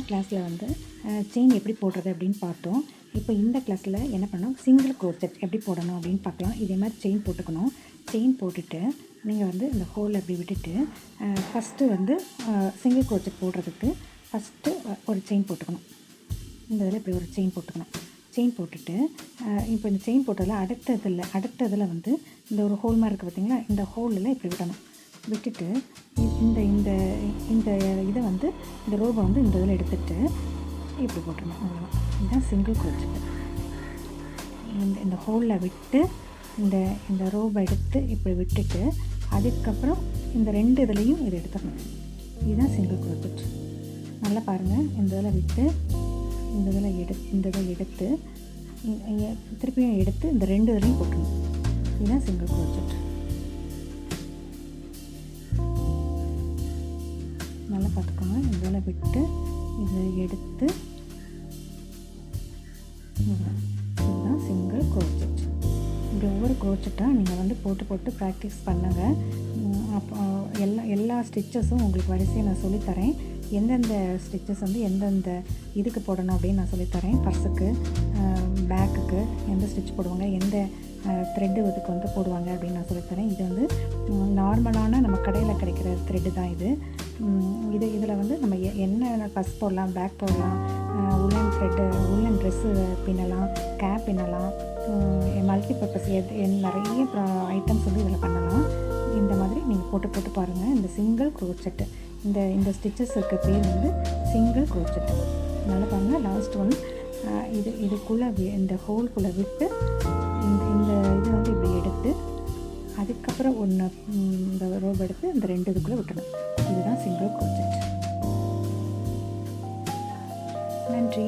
கிளாஸில் வந்து செயின் எப்படி போடுறது அப்படின்னு பார்த்தோம். இப்போ இந்த கிளாஸில் என்ன பண்ணோம், சிங்கிள் க்ரோச்செட் எப்படி போடணும் அப்படின்னு பார்க்கலாம். இதே மாதிரி செயின் போட்டுக்கணும். செயின் போட்டுட்டு நீங்கள் வந்து இந்த ஹோல் அப்படி விட்டுட்டு ஃபஸ்ட்டு வந்து சிங்கிள் க்ரோச்செட் போடுறதுக்கு ஃபஸ்ட்டு ஒரு செயின் போட்டுக்கணும். இந்த இதில் இப்படி ஒரு செயின் போட்டுக்கணும். செயின் போட்டுட்டு இப்போ இந்த செயின் போட்டதில் அடுத்ததில் வந்து இந்த ஒரு ஹோல் மாதிரி இருக்குது பார்த்திங்களா, இந்த ஹோலில் இப்படி விடணும். விட்டுட்டு இந்த இந்த இந்த இதை வந்து இந்த ரோபை வந்து இந்த இதில் எடுத்துகிட்டு இப்படி போட்டுடணும். அவ்வளோதான். இதுதான் சிங்கிள் க்ரோச்செட். இந்த ஹோலில் விட்டு இந்த ரோபை எடுத்து இப்படி விட்டுட்டு அதுக்கப்புறம் இந்த 2 இதுலேயும் இதை எடுத்துடணும். இதுதான் சிங்கிள் க்ரோச்செட். நல்லா பாருங்கள். இந்த இதில் விட்டு இந்த இதை எடுத்து திருப்பியும் எடுத்து இந்த 2 இதுலேயும் போட்டுடணும். இதுதான் சிங்கிள் க்ரோச்செட். நல்லா பார்த்துக்கோங்க. இந்த இதில் விட்டு இதை எடுத்து இதுதான் சிங்கிள் க்ரோச்செட். இப்படி ஒவ்வொரு க்ரோச்செட்டாக நீங்கள் வந்து போட்டு ப்ராக்டிஸ் பண்ணுங்கள். அப்போ எல்லா ஸ்டிச்சஸும் உங்களுக்கு வரிசையாக நான் சொல்லித்தரேன். எந்தெந்த ஸ்டிச்சஸ் வந்து எந்தெந்த இதுக்கு போடணும் அப்படின்னு நான் சொல்லித்தரேன். பர்ஸுக்கு, பேக்குக்கு எந்த ஸ்டிச் போடுவாங்க, எந்த த்ரெட்டு இதுக்கு வந்து போடுவாங்க அப்படின்னு நான் சொல்லித்தரேன். இது வந்து நார்மலான நம்ம கடையில் கிடைக்கிற த்ரெட்டு தான் இது. இதில் வந்து நம்ம என்ன பர்ஸ் போடலாம், பேக் போடலாம், உல்லன் த்ரெட்டு, உல்லன் ட்ரெஸ்ஸு பின்னலாம், கேப் பின்னலாம், மல்டிபர்பஸ் நிறைய ஐட்டம்ஸ் வந்து இதில் பண்ணலாம். இந்த மாதிரி நீங்கள் போட்டு பாருங்கள். இந்த சிங்கிள் க்ரோச்செட்டு, இந்த ஸ்டிச்சஸுக்கு பேர் வந்து சிங்கிள் க்ரோச்செட்டு. நல்லா பாருங்கள். லாஸ்ட் ஒன் இதுக்குள்ளே இந்த ஹோல்குள்ளே விட்டு இந்த இது வந்து இப்படி எடுத்து அதுக்கப்புறம் இந்த ரோப் எடுத்து இந்த 2 இதுக்குள்ளே விட்டணும். இதுதான் சிங்கிள் க்ரோச்செட். நன்றி.